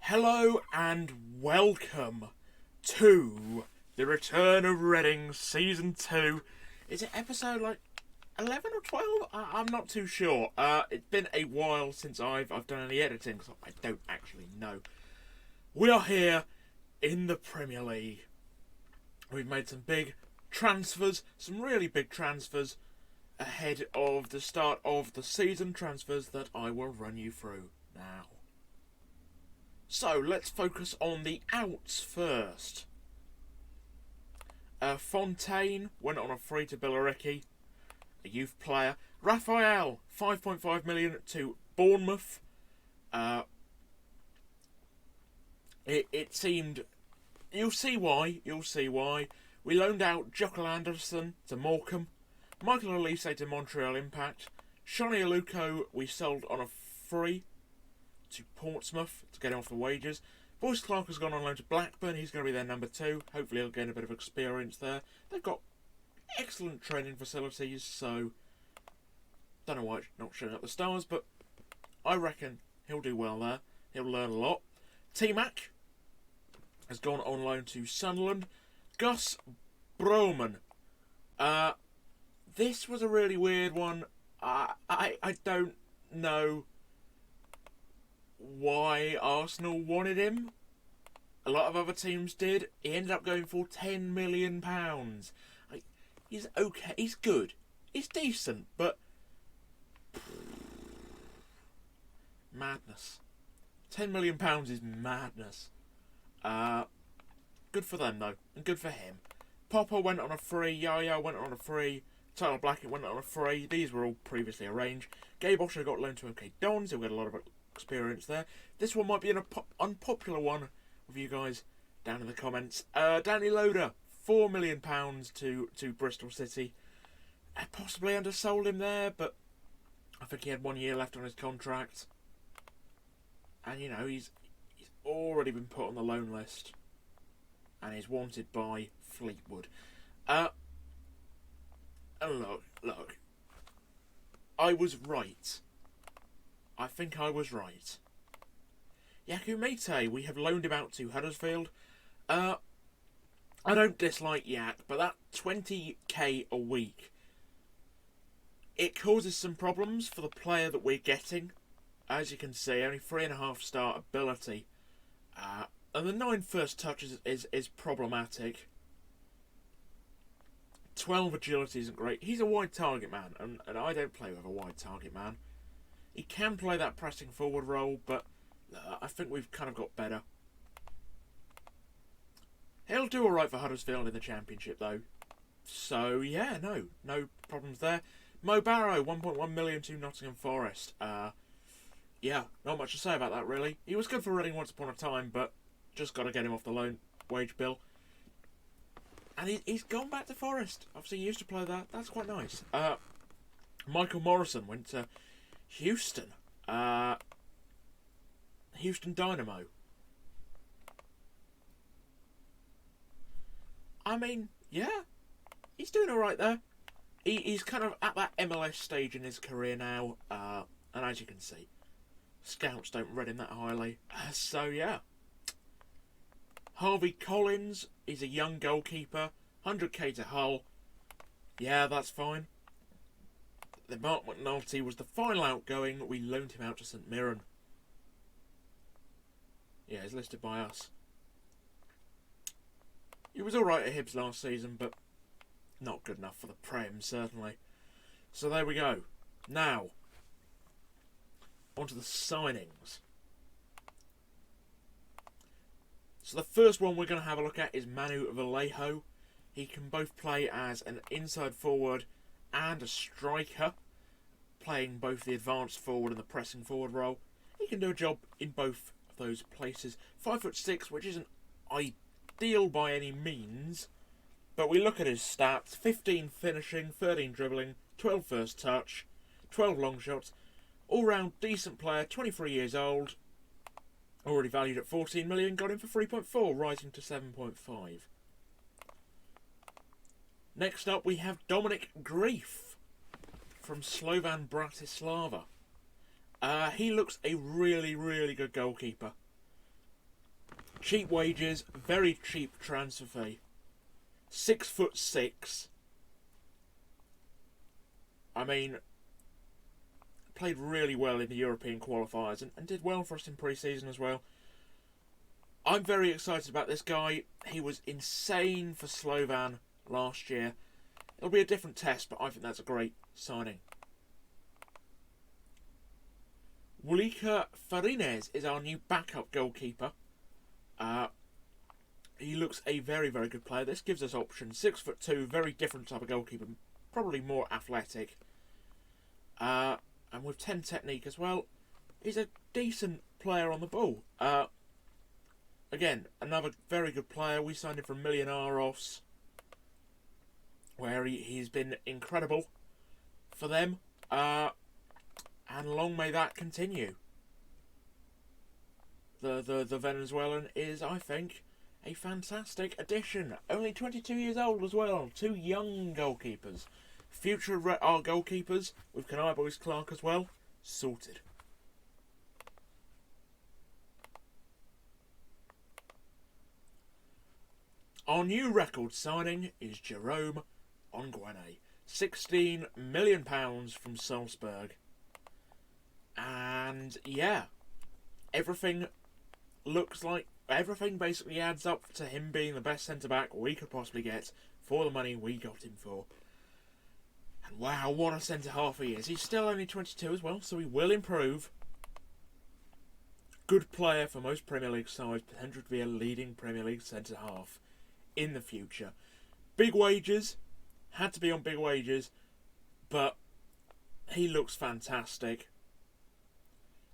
Hello and welcome to the Return of Reading Season 2. Is it episode 11 or 12? I'm not too sure. It's been a while since I've done any editing, so I don't actually know. We are here in the Premier League. We've made some big transfers, some really big transfers, ahead of the start of the season, transfers that I will run you through now. So, let's focus on the outs first. Fontaine went on a free to Billericay, a youth player. Raphael, 5.5 million to Bournemouth. It seemed... You'll see why. We loaned out Jokel Anderson to Morecambe. Michael Elise to Montreal Impact. Shani Aluko we sold on a free to Portsmouth to get him off the wages. Boyce Clark has gone on loan to Blackburn. He's going to be their number 2. Hopefully he'll gain a bit of experience there. They've got excellent training facilities, so don't know why it's not showing up the stars, but I reckon he'll do well there. He'll learn a lot. T-Mac has gone on loan to Sunderland. Gus Broman. This was a really weird one. I don't know why Arsenal wanted him. A lot of other teams did. He ended up going for £10 million. He's okay. He's good. He's decent, but madness. £10 million is madness. Good for them though, and good for him. Popper went on a free. Yaya went on a free. Tyler Blackett went on a free. These were all previously arranged. Gabe Osher got loaned to OK Dons, who had a lot of experience there. This one might be an unpopular one with you guys down in the comments. Danny Loader, £4 million to Bristol City. I possibly undersold him there, but I think he had 1 year left on his contract. And you know, he's already been put on the loan list. And he's wanted by Fleetwood. And look. I was right. I think I was right. Yaku Mate, we have loaned him out to Huddersfield. I don't dislike Yak, but that 20k a week, it causes some problems for the player that we're getting. As you can see, only 3.5 star ability. And the 9 first touches is problematic. 12 agility isn't great. He's a wide target man, and I don't play with a wide target man. He can play that pressing forward role, but I think we've kind of got better. He'll do alright for Huddersfield in the Championship, though. So, yeah, no problems there. Mo Barrow, 1.1 million to Nottingham Forest. Yeah, not much to say about that, really. He was good for Reading once upon a time, but just got to get him off the loan wage bill. And he's gone back to Forest. Obviously, he used to play that. That's quite nice. Michael Morrison went to Houston. Houston Dynamo. I mean, yeah. He's doing alright there. He's kind of at that MLS stage in his career now. And as you can see, scouts don't rate him that highly. So, yeah. Harvey Collins, he's a young goalkeeper. 100k to Hull. Yeah, that's fine. The Mark McNulty was the final outgoing. We loaned him out to St Mirren. Yeah, he's listed by us. He was alright at Hibs last season, but not good enough for the Prem, certainly. So there we go. Now, onto the signings. So the first one we're going to have a look at is Manu Vallejo. He can both play as an inside forward and a striker, playing both the advanced forward and the pressing forward role. He can do a job in both of those places. 5'6", which isn't ideal by any means, but we look at his stats: 15 finishing, 13 dribbling, 12 first touch, 12 long shots. All round decent player, 23 years old. Already valued at 14 million, got him for 3.4, rising to 7.5. Next up, we have Dominic Grief from Slovan Bratislava. He looks a really, really good goalkeeper. Cheap wages, very cheap transfer fee. 6'6". I mean, played really well in the European qualifiers and did well for us in pre-season as well. I'm very excited about this guy. He was insane for Slovan last year. It'll be a different test, but I think that's a great signing. Wulika Farines is our new backup goalkeeper. He looks a very, very good player. This gives us options. 6'2", very different type of goalkeeper. Probably more athletic. And with 10 technique as well. He's a decent player on the ball. Again, another very good player. We signed him from Millionaires, where he's been incredible for them. And long may that continue. The Venezuelan is, I think, a fantastic addition. Only 22 years old as well. Two young goalkeepers. Future our goalkeepers, with Kanai Boys Clark as well, sorted. Our new record signing is Jerome Ongwene. £16 million from Salzburg. And yeah, everything basically adds up to him being the best centre-back we could possibly get for the money we got him for. And wow, what a centre-half he is. He's still only 22 as well, so he will improve. Good player for most Premier League sides, potential to be a leading Premier League centre-half in the future. Big wages, had to be on big wages, but he looks fantastic.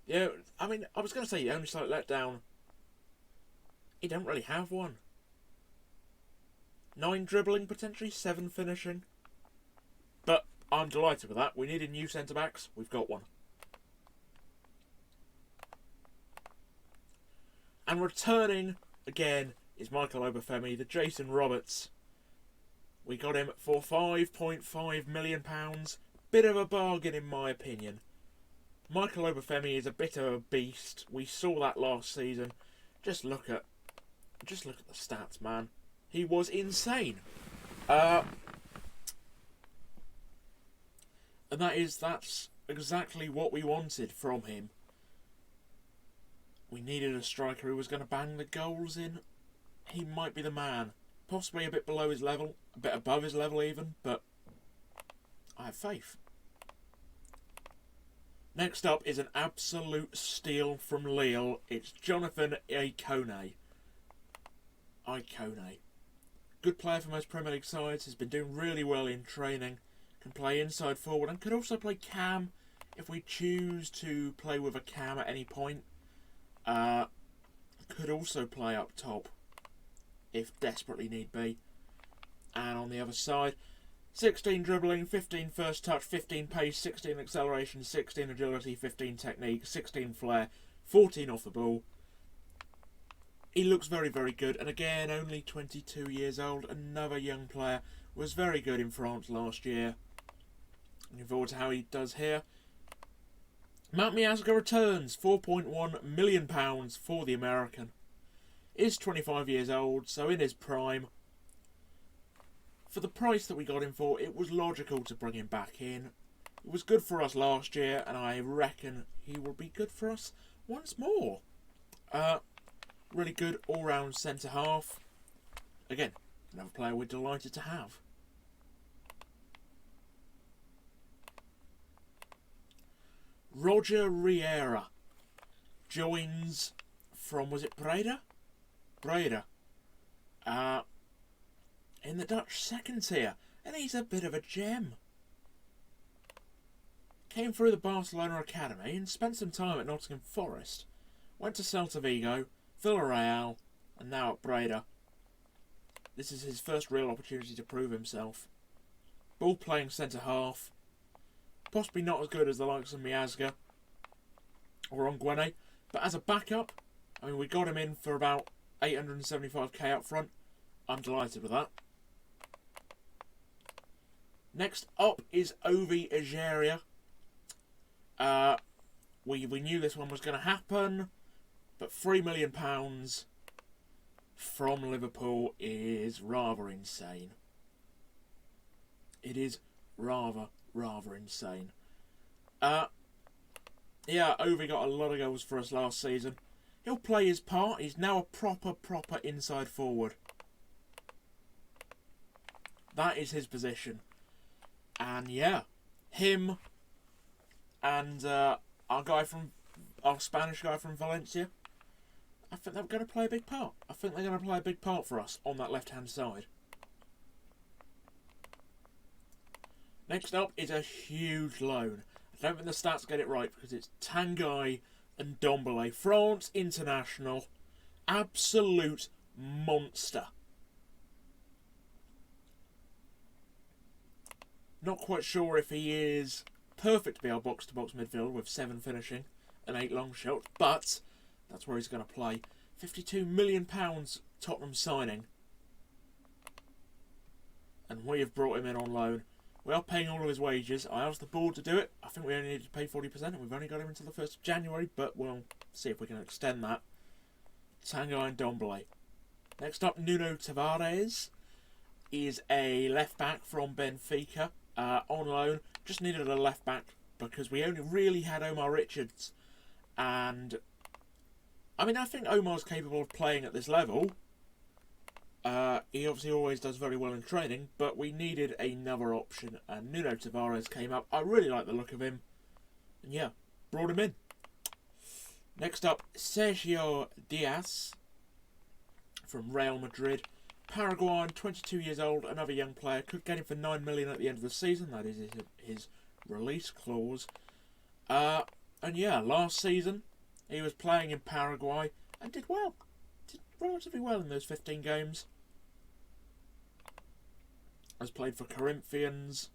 Yeah, I mean, I was going to say the only slight letdown, he don't really have one. 9 dribbling, potentially 7 finishing. But I'm delighted with that. We needed new centre-backs. We've got one. And returning, again, is Michael Obafemi, the Jason Roberts. We got him for £5.5 million. Bit of a bargain, in my opinion. Michael Obafemi is a bit of a beast. We saw that last season. Just look at the stats, man. He was insane. And that's exactly what we wanted from him. We needed a striker who was going to bang the goals in. He might be the man. Possibly a bit below his level, a bit above his level even, but I have faith. Next up is an absolute steal from Lille. It's Jonathan Ikone. Good player for most Premier League sides. Has been doing really well in training. Can play inside forward and could also play cam if we choose to play with a cam at any point. Could also play up top if desperately need be. And on the other side, 16 dribbling, 15 first touch, 15 pace, 16 acceleration, 16 agility, 15 technique, 16 flair, 14 off the ball. He looks very, very good. And again, only 22 years old. Another young player. Was very good in France last year. Looking forward to how he does here. Mount Miazga returns. £4.1 million for the American. Is 25 years old, so in his prime. For the price that we got him for, it was logical to bring him back in. It was good for us last year, and I reckon he will be good for us once more. Really good all-round centre-half. Again, another player we're delighted to have. Roger Riera joins from, was it Breda? Breda. In the Dutch second tier. And he's a bit of a gem. Came through the Barcelona Academy and spent some time at Nottingham Forest. Went to Celta Vigo, Villarreal, and now at Breda. This is his first real opportunity to prove himself. Ball playing centre half. Possibly not as good as the likes of Miazga or Ongwene, but as a backup, I mean, we got him in for about 875k up front. I'm delighted with that. Next up is Ovi Egeria. We knew this one was going to happen, but £3 million. from Liverpool is rather insane. It is rather insane. Yeah, Ovi got a lot of goals for us last season. He'll play his part. He's now a proper inside forward. That is his position. And yeah, him and our Spanish guy from Valencia, I think they're going to play a big part. I think they're going to play a big part for us on that left-hand side. Next up is a huge loan. I don't think the stats get it right because it's Tanguy and Dombele. France international. Absolute monster. Not quite sure if he is perfect to be our box-to-box midfielder with 7 finishing and 8 long shots, but that's where he's going to play. £52 million Tottenham signing. And we have brought him in on loan. We are paying all of his wages. I asked the board to do it. I think we only needed to pay 40%, and we've only got him until the 1st of January, but we'll see if we can extend that. Tanguy and Dombele. Next up, Nuno Tavares is a left-back from Benfica, on loan. Just needed a left-back because we only really had Omar Richards, and I mean, I think Omar's capable of playing at this level. He obviously always does very well in training, but we needed another option, and Nuno Tavares came up. I really like the look of him, and yeah, brought him in. Next up, Sergio Diaz from Real Madrid. Paraguayan, 22 years old, another young player. Could get him for 9 million at the end of the season. That is his release clause. And yeah, last season he was playing in Paraguay and did well. Did relatively well in those 15 games. Has played for Corinthians.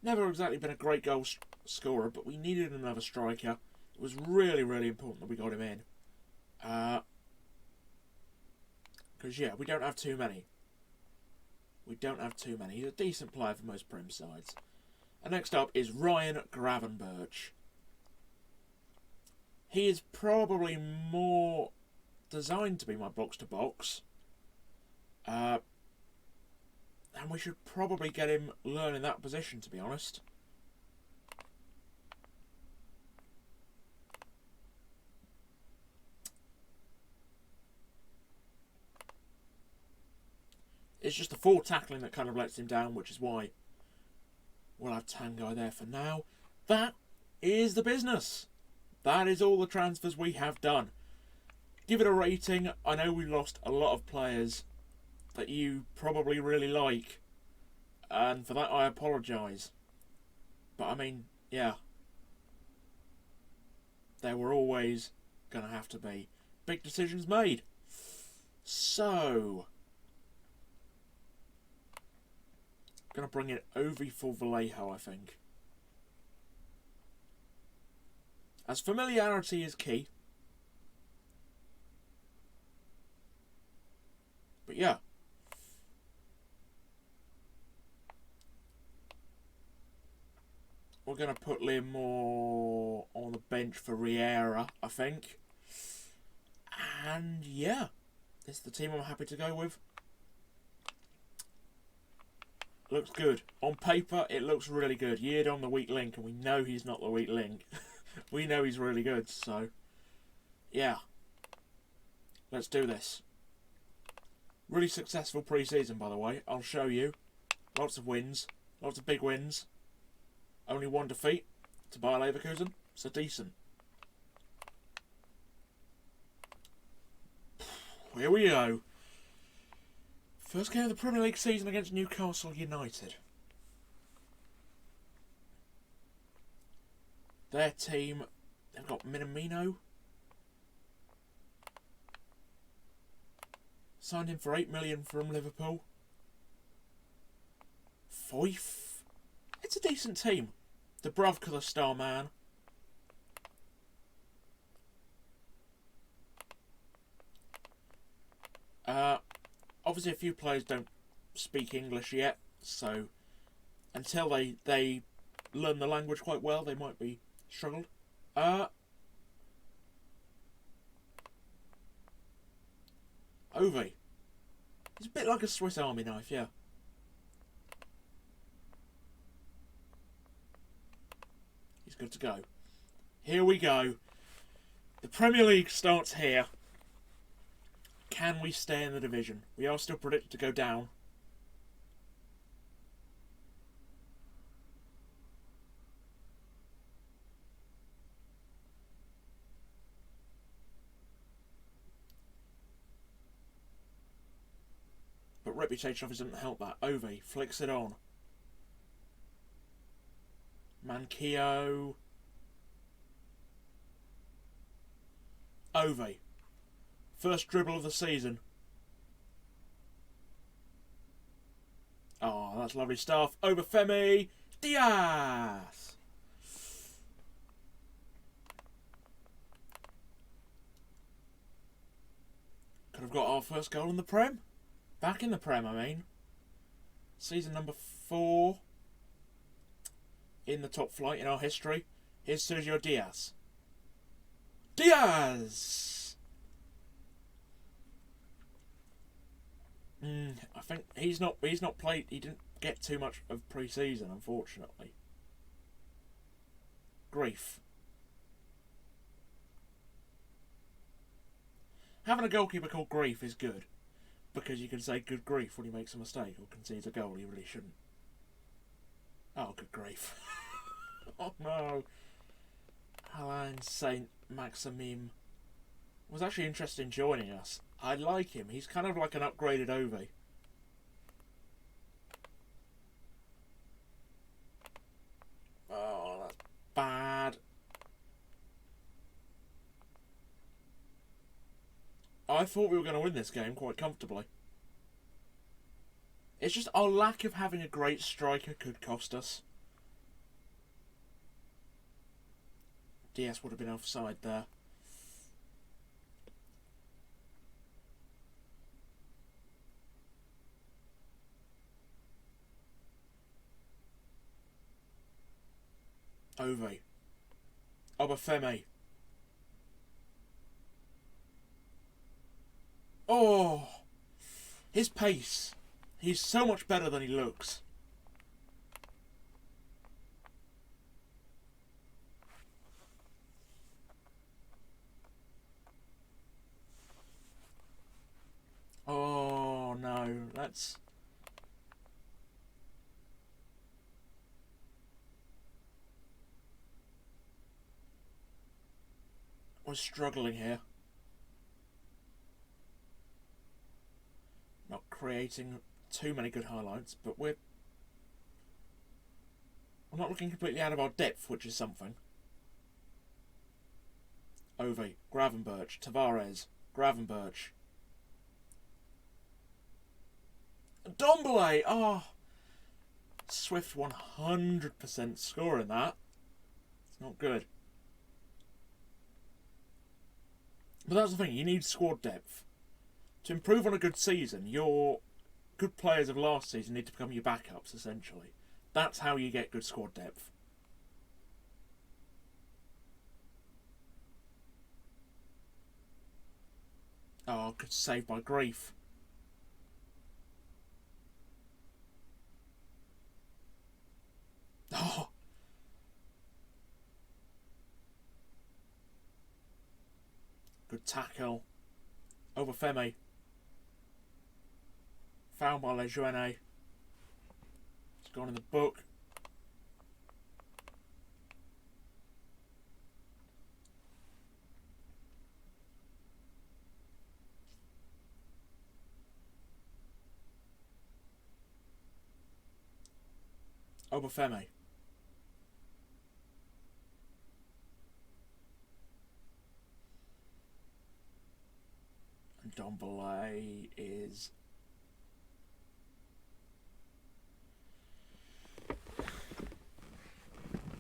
Never exactly been a great goal scorer, but we needed another striker. It was really important that we got him in. Because, yeah, we don't have too many. We don't have too many. He's a decent player for most Prem sides. And next up is Ryan Gravenberch. He is probably more designed to be my box-to-box. And we should probably get him learning that position, to be honest. It's just the forward tackling that kind of lets him down, which is why we'll have Tanguy there for now. That is the business. That is all the transfers we have done. Give it a rating. I know we lost a lot of players that you probably really like, and for that I apologise. But I mean, yeah, there were always going to have to be big decisions made. So, going to bring in Ovi for Vallejo, I think. As familiarity is key. But yeah. We're going to put Liam Moore on the bench for Riera, I think. And yeah, it's the team I'm happy to go with. Looks good. On paper, it looks really good. Yeardon the weak link, and we know he's not the weak link. We know he's really good, so yeah. Let's do this. Really successful pre-season, by the way. I'll show you. Lots of wins. Lots of big wins. Only one defeat to Bayer Leverkusen, so decent. Here we go. First game of the Premier League season against Newcastle United. Their team, they've got Minamino. Signed him for 8 million from Liverpool. Foyth. It's a decent team. Dubravka, the star man. Obviously a few players don't speak English yet, so until they learn the language quite well, they might be struggled. Ovi. He's a bit like a Swiss Army knife, yeah. He's good to go. Here we go. The Premier League starts here. Can we stay in the division? We are still predicted to go down. But reputation obviously doesn't help that. Ovi flicks it on. Manquillo. Ovi. First dribble of the season. Oh, that's lovely stuff. Obafemi Diaz. Could have got our first goal in the Prem. Back in the Prem, I mean. Season number 4 in the top flight in our history. Here's Sergio Diaz. Diaz! I think he's not played. He didn't get too much of pre-season, unfortunately. Grief. Having a goalkeeper called Grief is good, because you can say good grief when he makes a mistake or concedes a goal he really shouldn't. Oh, good grief. Oh no. Alain Saint-Maximin was actually interested in joining us. I like him. He's kind of like an upgraded Ovi. Oh, that's bad. I thought we were going to win this game quite comfortably. It's just our lack of having a great striker could cost us. Diaz would have been offside there. Ovi. Obafemi. Oh! His pace. He's so much better than he looks. Oh no, that's... We're struggling here. Not creating too many good highlights, but we're not looking completely out of our depth, which is something. Ovi, Gravenberch, Tavares, Gravenberch. Dombele! Oh! Swift 100% scoring that. It's not good. But that's the thing, you need squad depth. To improve on a good season, your good players of last season need to become your backups, essentially. That's how you get good squad depth. Oh, good save by Grief. Oh! Good tackle. Obafemi. Foul by Lejeune. It's gone in the book. Obafemi. And Dombele is...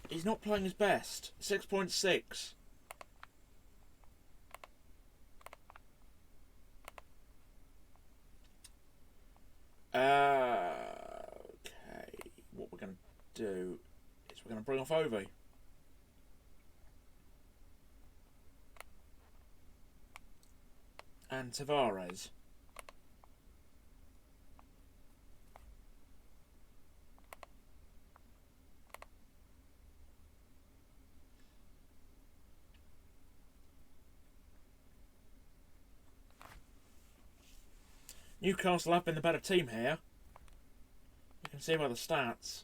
He's not playing his best. 6.6. Okay. What we're going to do is we're going to bring off Ovi. And Tavares. Newcastle have been the better team here. You can see by the stats.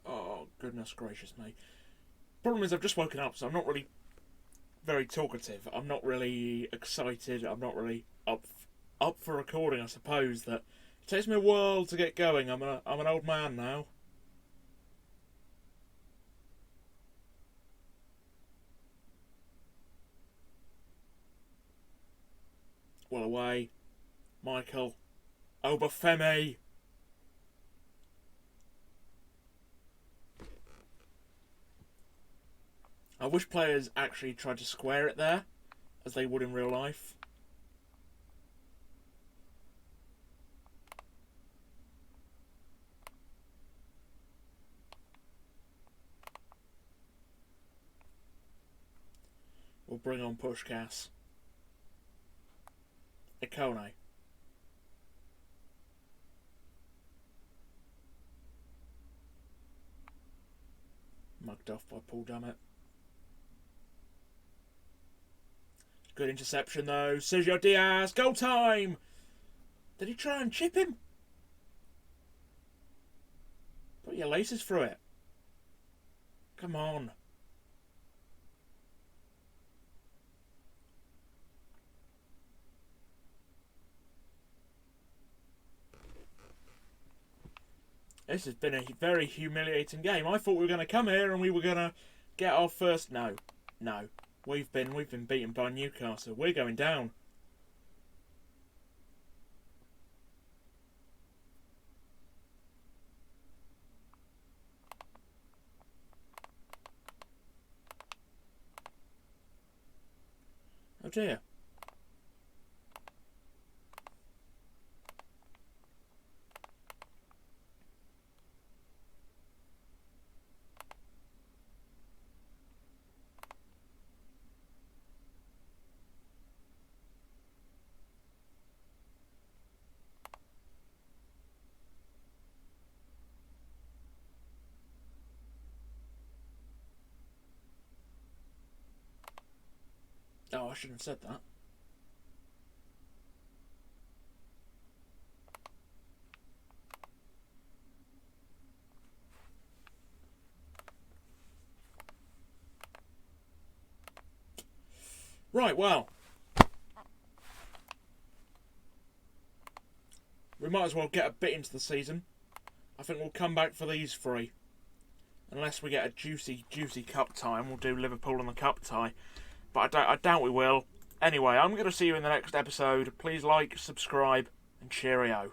Oh, goodness gracious me. Problem is, I've just woken up, so I'm not really very talkative. I'm not really excited. I'm not really up for recording, I suppose. That it takes me a while to get going. I'm an old man now. Well away. Michael. Obafemi. I wish players actually tried to square it there, as they would in real life. We'll bring on Pushkas. Ikone. Mugged off by Paul Dummett. Good interception though. Sergio Diaz. Goal time! Did he try and chip him? Put your laces through it. Come on. This has been a very humiliating game. I thought we were going to come here and we were going to get our first... No. We've been beaten by Newcastle. We're going down. Oh dear. Oh, I shouldn't have said that. Right, well. We might as well get a bit into the season. I think we'll come back for these three. Unless we get a juicy cup tie, and we'll do Liverpool on the cup tie. But I doubt we will. Anyway, I'm going to see you in the next episode. Please like, subscribe, and cheerio.